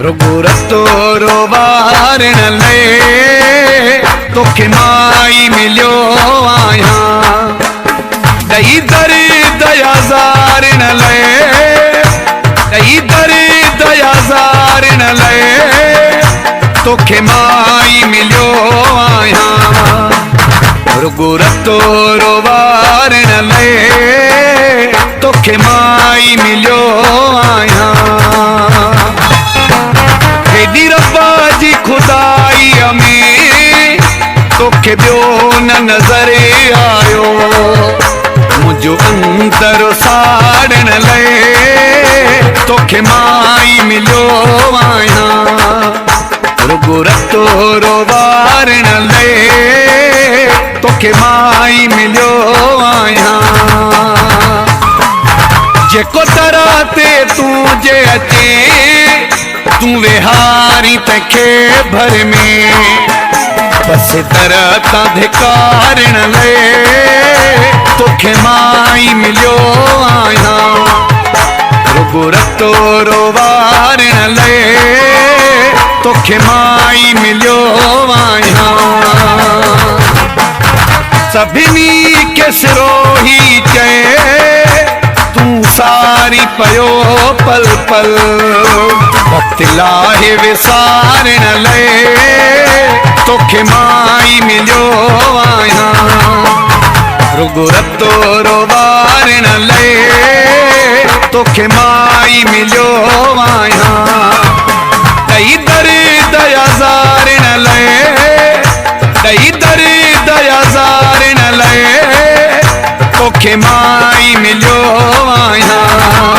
रुगो रतो रोवारण ले तोखे माई मिलियो आहियां ॾही दर्द याज़ारण ले ॾही दर्द याज़ारण ले तोखे माई मिलियो आहियां रुगो रतो रोवारण ले तोखे माई मिलियो आहियां हेॾी रब्बा जी खुदाईअ में तोखे ॿियो न नज़र आयो मुंहिंजो अंदर साड़ण लाइ तोखे माई मिलियो आहियां रुगो रतो रोवारण लाइ तोखे माई मिलियो आहियां जेको तरह ते तूं जे अचे तूं विहारी तंहिंखे भर में बस तरह तां धिकारण ले तोखे माई मिलियो आहियां रुगो रतो रोवारण ले तोखे माई मिलियो आहियां सभिनी खे सिरोही चए तूं सारी पयो पल पल वक्त लाहे विसारण ले तोखे माई मिलियो आहियां रुगो रतो रोवारण ले तोखे माई मिलियो आहियां ॾही दर्द याज़ारण ले ॾही दर्द याज़ारण ले तोखे माई मिलियो आहियां।